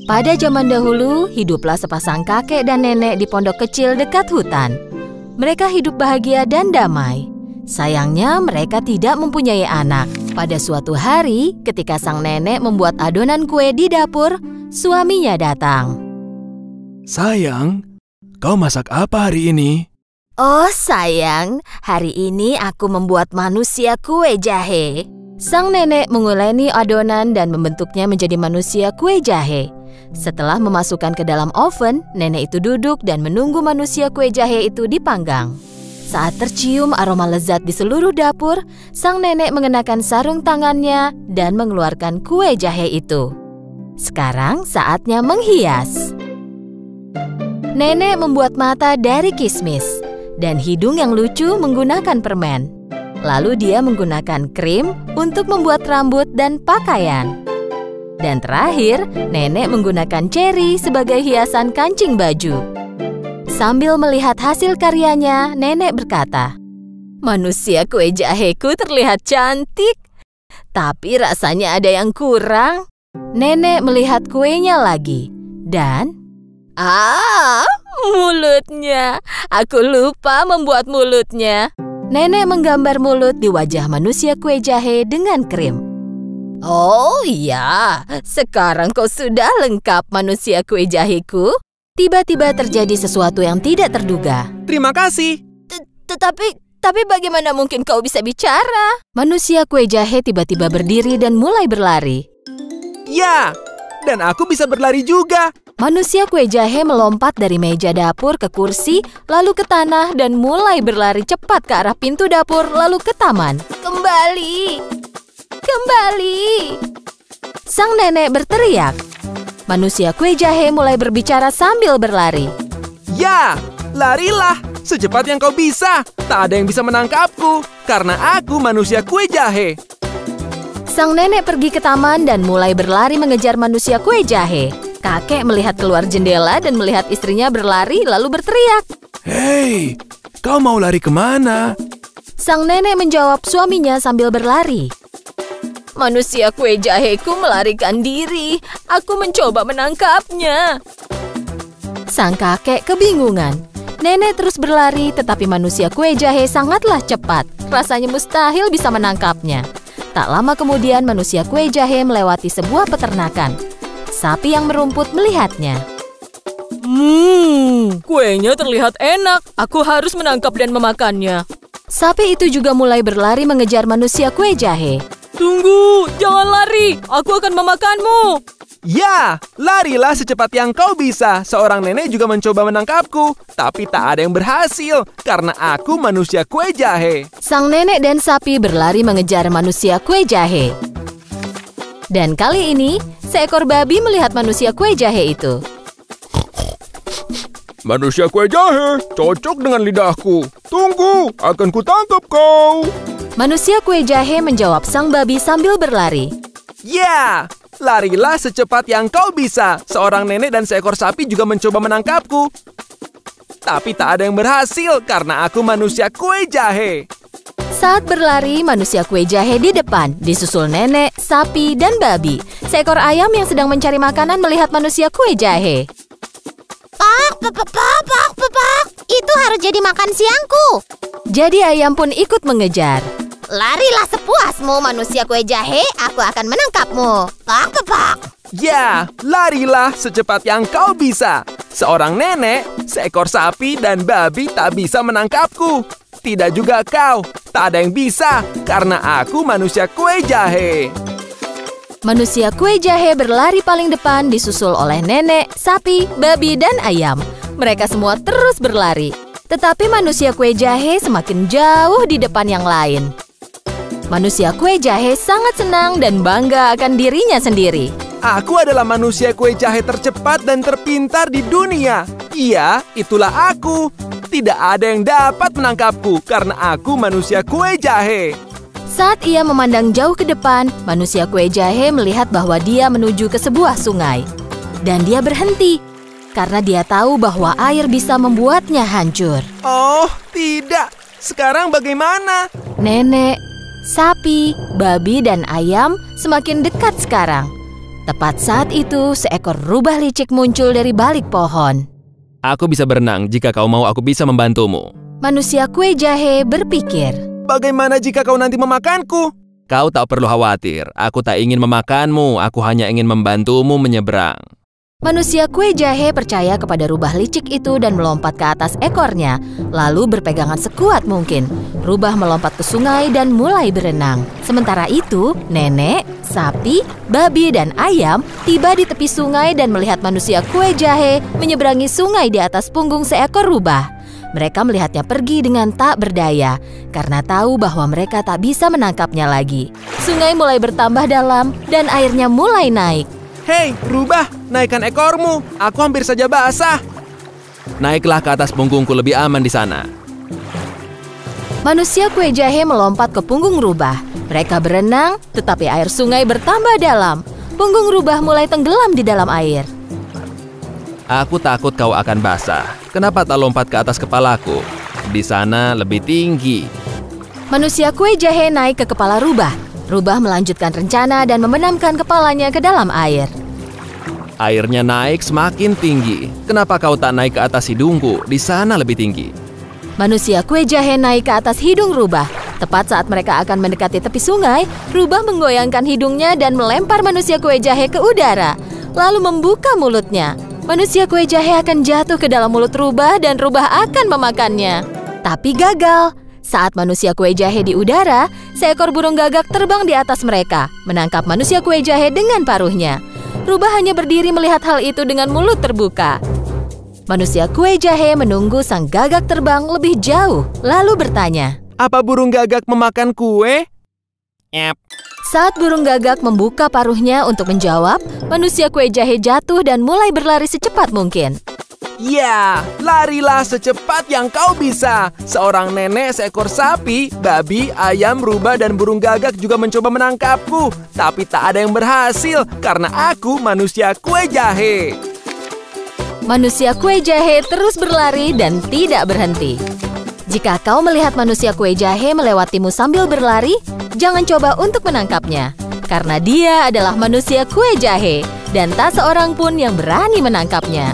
Pada zaman dahulu, hiduplah sepasang kakek dan nenek di pondok kecil dekat hutan. Mereka hidup bahagia dan damai. Sayangnya, mereka tidak mempunyai anak. Pada suatu hari, ketika sang nenek membuat adonan kue di dapur, suaminya datang. Sayang, kau masak apa hari ini? Oh sayang, hari ini aku membuat manusia kue jahe. Sang nenek menguleni adonan dan membentuknya menjadi manusia kue jahe. Setelah memasukkan ke dalam oven, nenek itu duduk dan menunggu manusia kue jahe itu dipanggang. Saat tercium aroma lezat di seluruh dapur, sang nenek mengenakan sarung tangannya dan mengeluarkan kue jahe itu. Sekarang saatnya menghias. Nenek membuat mata dari kismis dan hidung yang lucu menggunakan permen. Lalu dia menggunakan krim untuk membuat rambut dan pakaian. Dan terakhir, nenek menggunakan ceri sebagai hiasan kancing baju. Sambil melihat hasil karyanya, nenek berkata, "Manusia kue jaheku terlihat cantik, tapi rasanya ada yang kurang." Nenek melihat kuenya lagi, dan mulutnya. Aku lupa membuat mulutnya. Nenek menggambar mulut di wajah manusia kue jahe dengan krim. Oh iya, sekarang kau sudah lengkap manusia kue jaheku. Tiba-tiba terjadi sesuatu yang tidak terduga. Terima kasih. Tapi bagaimana mungkin kau bisa bicara? Manusia kue jahe tiba-tiba berdiri dan mulai berlari. Ya, dan aku bisa berlari juga. Manusia kue jahe melompat dari meja dapur ke kursi, lalu ke tanah dan mulai berlari cepat ke arah pintu dapur, lalu ke taman. Kembali! Kembali! Sang nenek berteriak. Manusia kue jahe mulai berbicara sambil berlari. Ya, larilah secepat yang kau bisa. Tak ada yang bisa menangkapku, karena aku manusia kue jahe. Sang nenek pergi ke taman dan mulai berlari mengejar manusia kue jahe. Kakek melihat keluar jendela dan melihat istrinya berlari lalu berteriak. Hei, kau mau lari kemana? Sang nenek menjawab suaminya sambil berlari. Manusia kue jaheku melarikan diri. Aku mencoba menangkapnya. Sang kakek kebingungan. Nenek terus berlari tetapi manusia kue jahe sangatlah cepat. Rasanya mustahil bisa menangkapnya. Tak lama kemudian manusia kue jahe melewati sebuah peternakan. Sapi yang merumput melihatnya. Kuenya terlihat enak. Aku harus menangkap dan memakannya. Sapi itu juga mulai berlari mengejar manusia kue jahe. Tunggu, jangan lari. Aku akan memakanmu. Ya, larilah secepat yang kau bisa. Seorang nenek juga mencoba menangkapku, tapi tak ada yang berhasil karena aku manusia kue jahe. Sang nenek dan sapi berlari mengejar manusia kue jahe. Dan kali ini, seekor babi melihat manusia kue jahe itu. Manusia kue jahe, cocok dengan lidahku. Tunggu, akan kutangkap kau. Manusia kue jahe menjawab sang babi sambil berlari. Ya, larilah secepat yang kau bisa. Seorang nenek dan seekor sapi juga mencoba menangkapku. Tapi tak ada yang berhasil karena aku manusia kue jahe. Saat berlari, manusia kue jahe di depan, disusul nenek, sapi, dan babi. Seekor ayam yang sedang mencari makanan melihat manusia kue jahe. Itu harus jadi makan siangku. Jadi ayam pun ikut mengejar. Larilah sepuasmu, manusia kue jahe. Aku akan menangkapmu. Ya, larilah secepat yang kau bisa. Seorang nenek, seekor sapi, dan babi tak bisa menangkapku. Tidak juga kau. Tak ada yang bisa, karena aku manusia kue jahe. Manusia kue jahe berlari paling depan disusul oleh nenek, sapi, babi, dan ayam. Mereka semua terus berlari. Tetapi manusia kue jahe semakin jauh di depan yang lain. Manusia kue jahe sangat senang dan bangga akan dirinya sendiri. Aku adalah manusia kue jahe tercepat dan terpintar di dunia. Iya, itulah aku. Tidak ada yang dapat menangkapku karena aku manusia kue jahe. Saat ia memandang jauh ke depan, manusia kue jahe melihat bahwa dia menuju ke sebuah sungai. Dan dia berhenti, karena dia tahu bahwa air bisa membuatnya hancur. Oh, tidak. Sekarang bagaimana? Nenek, sapi, babi, dan ayam semakin dekat sekarang. Tepat saat itu, seekor rubah licik muncul dari balik pohon. Aku bisa berenang, jika kau mau aku bisa membantumu. Manusia kue jahe berpikir. Bagaimana jika kau nanti memakanku? Kau tak perlu khawatir, aku tak ingin memakanmu, aku hanya ingin membantumu menyeberang. Manusia kue jahe percaya kepada rubah licik itu dan melompat ke atas ekornya, lalu berpegangan sekuat mungkin. Rubah melompat ke sungai dan mulai berenang. Sementara itu, nenek, sapi, babi, dan ayam tiba di tepi sungai dan melihat manusia kue jahe menyeberangi sungai di atas punggung seekor rubah. Mereka melihatnya pergi dengan tak berdaya, karena tahu bahwa mereka tak bisa menangkapnya lagi. Sungai mulai bertambah dalam dan airnya mulai naik. Hei, rubah, naikkan ekormu. Aku hampir saja basah. Naiklah ke atas punggungku, lebih aman di sana. Manusia kue jahe melompat ke punggung rubah. Mereka berenang, tetapi air sungai bertambah dalam. Punggung rubah mulai tenggelam di dalam air. Aku takut kau akan basah. Kenapa tak lompat ke atas kepalaku? Di sana lebih tinggi. Manusia kue jahe naik ke kepala rubah. Rubah melanjutkan rencana dan membenamkan kepalanya ke dalam air. Airnya naik semakin tinggi. Kenapa kau tak naik ke atas hidungku? Di sana lebih tinggi. Manusia kue jahe naik ke atas hidung rubah. Tepat saat mereka akan mendekati tepi sungai, rubah menggoyangkan hidungnya dan melempar manusia kue jahe ke udara, lalu membuka mulutnya. Manusia kue jahe akan jatuh ke dalam mulut rubah dan rubah akan memakannya. Tapi gagal. Saat manusia kue jahe di udara, seekor burung gagak terbang di atas mereka, menangkap manusia kue jahe dengan paruhnya. Rubah hanya berdiri melihat hal itu dengan mulut terbuka. Manusia kue jahe menunggu sang gagak terbang lebih jauh, lalu bertanya, "Apa burung gagak memakan kue?" Yep. Saat burung gagak membuka paruhnya untuk menjawab, manusia kue jahe jatuh dan mulai berlari secepat mungkin. Ya, larilah secepat yang kau bisa. Seorang nenek, seekor sapi, babi, ayam, rubah, dan burung gagak juga mencoba menangkapku. Tapi tak ada yang berhasil karena aku manusia kue jahe. Manusia kue jahe terus berlari dan tidak berhenti. Jika kau melihat manusia kue jahe melewatimu sambil berlari, jangan coba untuk menangkapnya. Karena dia adalah manusia kue jahe dan tak seorang pun yang berani menangkapnya.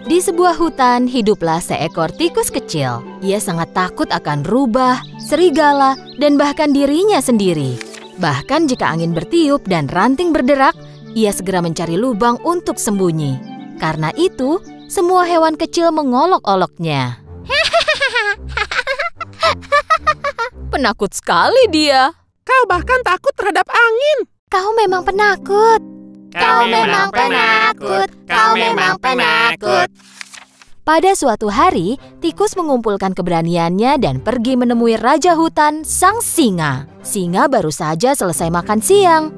Di sebuah hutan, hiduplah seekor tikus kecil. Ia sangat takut akan rubah, serigala, dan bahkan dirinya sendiri. Bahkan jika angin bertiup dan ranting berderak, ia segera mencari lubang untuk sembunyi. Karena itu, semua hewan kecil mengolok-oloknya. Penakut sekali dia. Kau bahkan takut terhadap angin. Kau memang penakut. Kau memang penakut. Kau memang penakut. Pada suatu hari, tikus mengumpulkan keberaniannya dan pergi menemui raja hutan, sang singa. Singa baru saja selesai makan siang.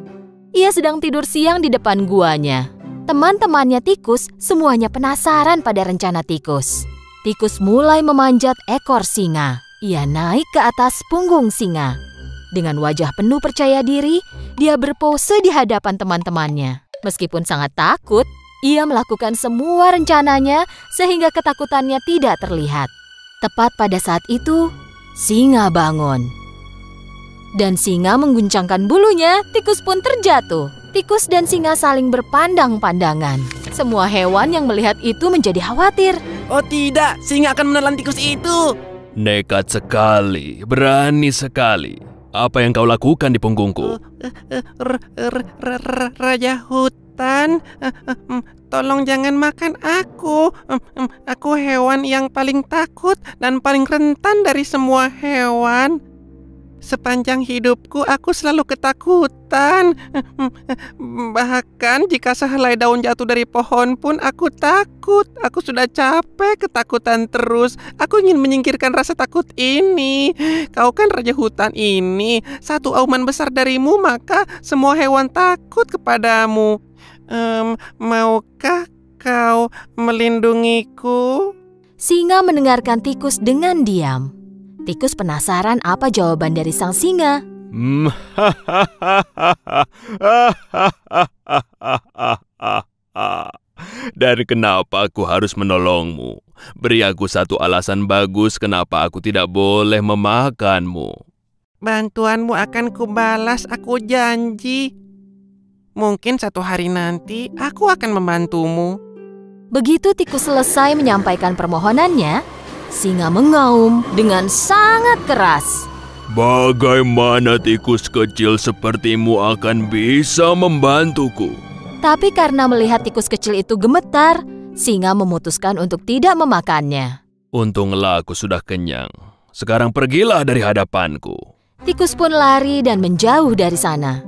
Ia sedang tidur siang di depan guanya. Teman-temannya tikus semuanya penasaran pada rencana tikus. Tikus mulai memanjat ekor singa. Ia naik ke atas punggung singa. Dengan wajah penuh percaya diri, dia berpose di hadapan teman-temannya. Meskipun sangat takut, ia melakukan semua rencananya sehingga ketakutannya tidak terlihat. Tepat pada saat itu, singa bangun. Dan singa mengguncangkan bulunya, tikus pun terjatuh. Tikus dan singa saling berpandang-pandangan. Semua hewan yang melihat itu menjadi khawatir. Oh tidak, singa akan menelan tikus itu. Nekat sekali, berani sekali. Apa yang kau lakukan di punggungku? Raja hutan, tolong jangan makan aku. Aku hewan yang paling takut dan paling rentan dari semua hewan. Sepanjang hidupku aku selalu ketakutan. Bahkan jika sehelai daun jatuh dari pohon pun aku takut. Aku sudah capek ketakutan terus. Aku ingin menyingkirkan rasa takut ini. Kau kan raja hutan ini. Satu auman besar darimu maka semua hewan takut kepadamu. Maukah kau melindungiku? Singa mendengarkan tikus dengan diam. Tikus penasaran apa jawaban dari sang singa. Dan kenapa aku harus menolongmu? Beri aku satu alasan bagus kenapa aku tidak boleh memakanmu. Bantuanmu akan kubalas, aku janji. Mungkin satu hari nanti aku akan membantumu. Begitu tikus selesai menyampaikan permohonannya, singa mengaum dengan sangat keras. Bagaimana tikus kecil sepertimu akan bisa membantuku? Tapi karena melihat tikus kecil itu gemetar, singa memutuskan untuk tidak memakannya. Untunglah aku sudah kenyang. Sekarang pergilah dari hadapanku. Tikus pun lari dan menjauh dari sana.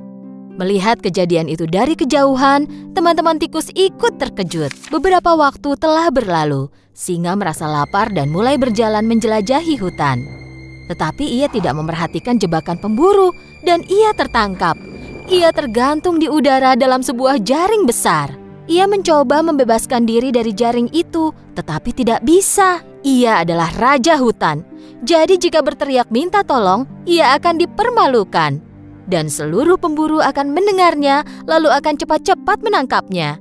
Melihat kejadian itu dari kejauhan, teman-teman tikus ikut terkejut. Beberapa waktu telah berlalu, singa merasa lapar dan mulai berjalan menjelajahi hutan. Tetapi ia tidak memperhatikan jebakan pemburu dan ia tertangkap. Ia tergantung di udara dalam sebuah jaring besar. Ia mencoba membebaskan diri dari jaring itu, tetapi tidak bisa. Ia adalah raja hutan. Jadi jika berteriak minta tolong, ia akan dipermalukan. Dan seluruh pemburu akan mendengarnya, lalu akan cepat-cepat menangkapnya.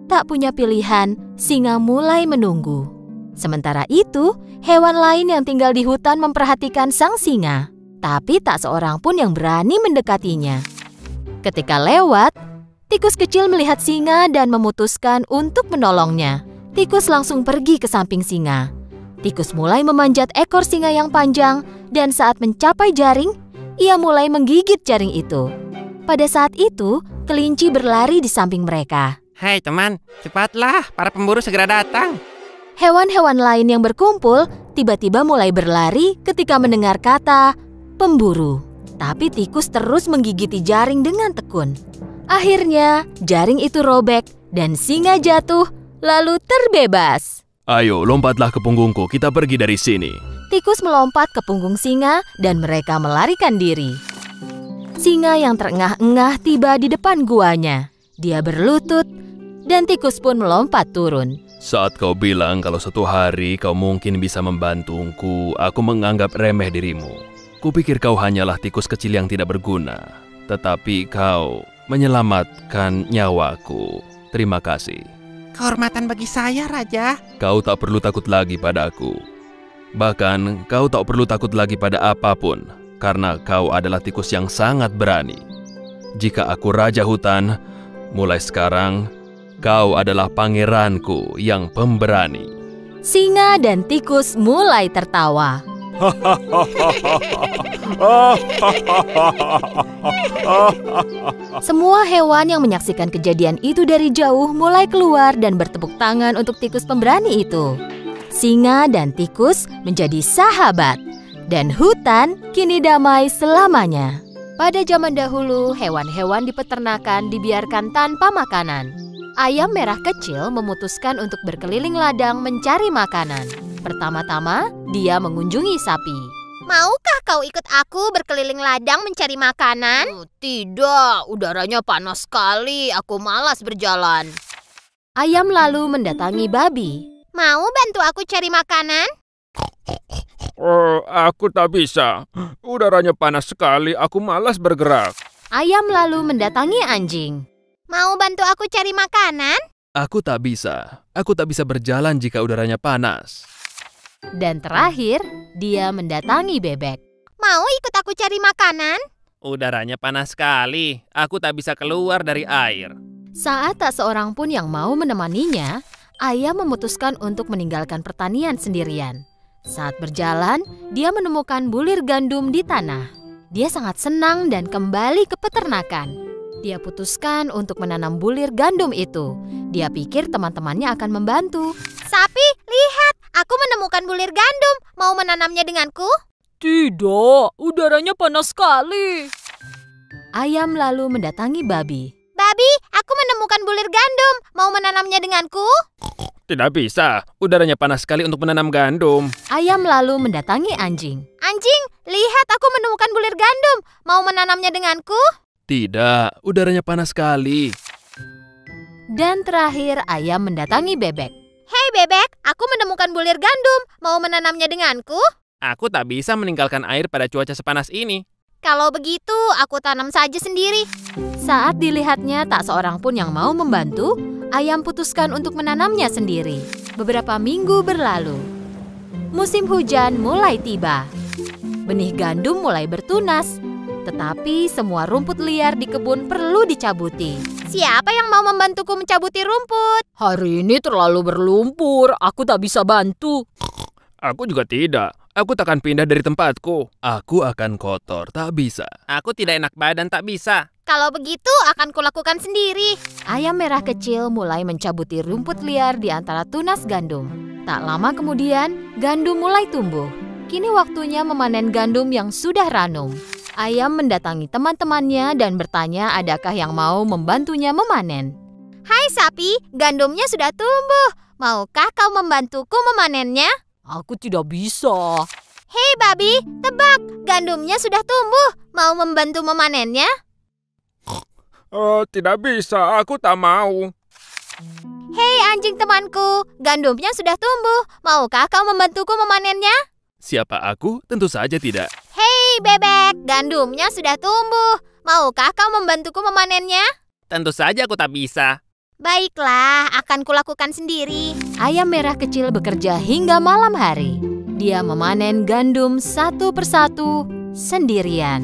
Tak punya pilihan, singa mulai menunggu. Sementara itu, hewan lain yang tinggal di hutan memperhatikan sang singa. Tapi tak seorang pun yang berani mendekatinya. Ketika lewat, tikus kecil melihat singa dan memutuskan untuk menolongnya. Tikus langsung pergi ke samping singa. Tikus mulai memanjat ekor singa yang panjang, dan saat mencapai jaring, ia mulai menggigit jaring itu. Pada saat itu, kelinci berlari di samping mereka. Hai teman, cepatlah, para pemburu segera datang. Hewan-hewan lain yang berkumpul tiba-tiba mulai berlari ketika mendengar kata pemburu. Tapi tikus terus menggigiti jaring dengan tekun. Akhirnya, jaring itu robek dan singa jatuh, lalu terbebas. Ayo, lompatlah ke punggungku, kita pergi dari sini. Tikus melompat ke punggung singa dan mereka melarikan diri. Singa yang terengah-engah tiba di depan guanya. Dia berlutut dan tikus pun melompat turun. Saat kau bilang kalau suatu hari kau mungkin bisa membantuku, aku menganggap remeh dirimu. Kupikir kau hanyalah tikus kecil yang tidak berguna. Tetapi kau menyelamatkan nyawaku. Terima kasih. Kehormatan bagi saya, Raja. Kau tak perlu takut lagi padaku. Bahkan kau tak perlu takut lagi pada apapun, karena kau adalah tikus yang sangat berani. Jika aku raja hutan, mulai sekarang kau adalah pangeranku yang pemberani. Singa dan tikus mulai tertawa. Semua hewan yang menyaksikan kejadian itu dari jauh mulai keluar dan bertepuk tangan untuk tikus pemberani itu. Singa dan tikus menjadi sahabat, dan hutan kini damai selamanya. Pada zaman dahulu, hewan-hewan di peternakan dibiarkan tanpa makanan. Ayam merah kecil memutuskan untuk berkeliling ladang mencari makanan. Pertama-tama, dia mengunjungi sapi. Maukah kau ikut aku berkeliling ladang mencari makanan? Tidak, udaranya panas sekali. Aku malas berjalan. Ayam lalu mendatangi babi. Mau bantu aku cari makanan? Aku tak bisa. Udaranya panas sekali, aku malas bergerak. Ayam lalu mendatangi anjing. Mau bantu aku cari makanan? Aku tak bisa. Aku tak bisa berjalan jika udaranya panas. Dan terakhir, dia mendatangi bebek. Mau ikut aku cari makanan? Udaranya panas sekali. Aku tak bisa keluar dari air. Saat tak seorang pun yang mau menemaninya, ayam memutuskan untuk meninggalkan pertanian sendirian. Saat berjalan, dia menemukan bulir gandum di tanah. Dia sangat senang dan kembali ke peternakan. Dia putuskan untuk menanam bulir gandum itu. Dia pikir teman-temannya akan membantu. Sapi, lihat, aku menemukan bulir gandum. Mau menanamnya denganku? Tidak, udaranya panas sekali. Ayam lalu mendatangi babi. Babi, aku menemukan bulir gandum. Mau menanamnya denganku? Tidak bisa, udaranya panas sekali untuk menanam gandum. Ayam lalu mendatangi anjing. Anjing, lihat aku menemukan bulir gandum. Mau menanamnya denganku? Tidak, udaranya panas sekali. Dan terakhir, ayam mendatangi bebek. Hei bebek, aku menemukan bulir gandum. Mau menanamnya denganku? Aku tak bisa meninggalkan air pada cuaca sepanas ini. Kalau begitu, aku tanam saja sendiri. Saat dilihatnya tak seorang pun yang mau membantu, ayam putuskan untuk menanamnya sendiri. Beberapa minggu berlalu. Musim hujan mulai tiba. Benih gandum mulai bertunas. Tetapi semua rumput liar di kebun perlu dicabuti. Siapa yang mau membantuku mencabuti rumput? Hari ini terlalu berlumpur, aku tak bisa bantu. Aku juga tidak. Aku takkan pindah dari tempatku. Aku akan kotor, tak bisa. Aku tidak enak badan, tak bisa. Kalau begitu akan kulakukan sendiri. Ayam merah kecil mulai mencabuti rumput liar di antara tunas gandum. Tak lama kemudian, gandum mulai tumbuh. Kini waktunya memanen gandum yang sudah ranum. Ayam mendatangi teman-temannya dan bertanya adakah yang mau membantunya memanen. Hai sapi, gandumnya sudah tumbuh. Maukah kau membantuku memanennya? Aku tidak bisa. Hei babi, tebak, gandumnya sudah tumbuh. Mau membantu memanennya? Oh, tidak bisa, aku tak mau. Hei anjing temanku, gandumnya sudah tumbuh. Maukah kau membantuku memanennya? Siapa aku? Tentu saja tidak. Hei bebek, gandumnya sudah tumbuh. Maukah kau membantuku memanennya? Tentu saja aku tak bisa. Baiklah, akan kulakukan sendiri. Ayam merah kecil bekerja hingga malam hari. Dia memanen gandum satu persatu sendirian.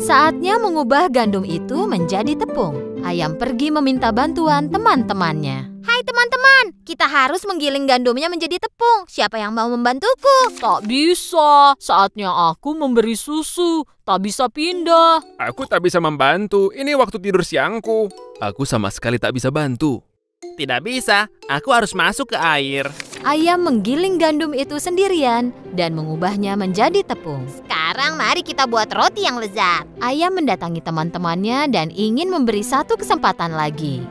Saatnya mengubah gandum itu menjadi tepung. Ayam pergi meminta bantuan teman-temannya. Hai teman-teman, kita harus menggiling gandumnya menjadi tepung. Siapa yang mau membantuku? Tak bisa, saatnya aku memberi susu. Tak bisa pindah. Aku tak bisa membantu, ini waktu tidur siangku. Aku sama sekali tak bisa bantu. Tidak bisa, aku harus masuk ke air. Ayam menggiling gandum itu sendirian dan mengubahnya menjadi tepung. Sekarang mari kita buat roti yang lezat. Ayam mendatangi teman-temannya dan ingin memberi satu kesempatan lagi.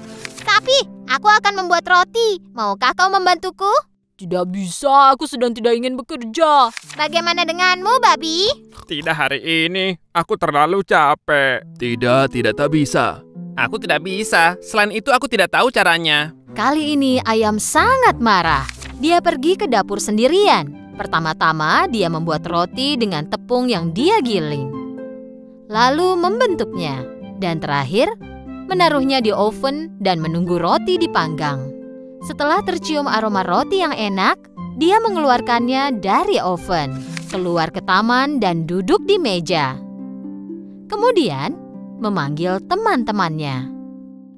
Tapi, aku akan membuat roti. Maukah kau membantuku? Tidak bisa, aku sedang tidak ingin bekerja. Bagaimana denganmu, babi? Tidak hari ini, aku terlalu capek. Tidak tak bisa. Aku tidak bisa, selain itu aku tidak tahu caranya. Kali ini ayam sangat marah. Dia pergi ke dapur sendirian. Pertama-tama dia membuat roti dengan tepung yang dia giling. Lalu membentuknya. Dan terakhir, menaruhnya di oven dan menunggu roti dipanggang. Setelah tercium aroma roti yang enak, dia mengeluarkannya dari oven, keluar ke taman dan duduk di meja. Kemudian, memanggil teman-temannya.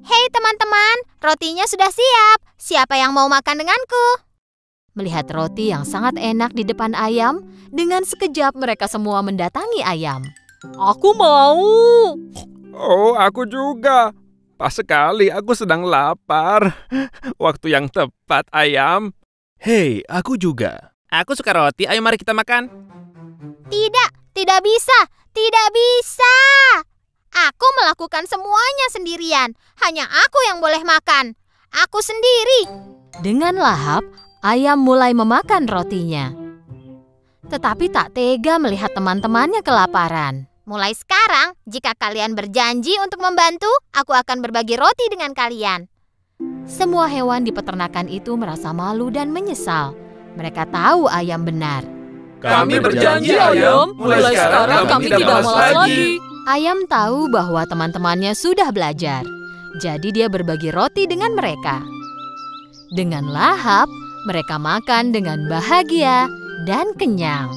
Hei teman-teman, rotinya sudah siap. Siapa yang mau makan denganku? Melihat roti yang sangat enak di depan ayam, dengan sekejap mereka semua mendatangi ayam. Aku mau. Oh, aku juga. Pas sekali, aku sedang lapar. Waktu yang tepat, ayam. Hei, aku juga. Aku suka roti, ayo mari kita makan. Tidak bisa, tidak bisa. Aku melakukan semuanya sendirian. Hanya aku yang boleh makan. Aku sendiri. Dengan lahap, ayam mulai memakan rotinya. Tetapi tak tega melihat teman-temannya kelaparan. Mulai sekarang, jika kalian berjanji untuk membantu, aku akan berbagi roti dengan kalian. Semua hewan di peternakan itu merasa malu dan menyesal. Mereka tahu ayam benar. Kami berjanji, ayam. Mulai sekarang kami tidak malas lagi. Ayam tahu bahwa teman-temannya sudah belajar. Jadi dia berbagi roti dengan mereka. Dengan lahap, mereka makan dengan bahagia dan kenyang.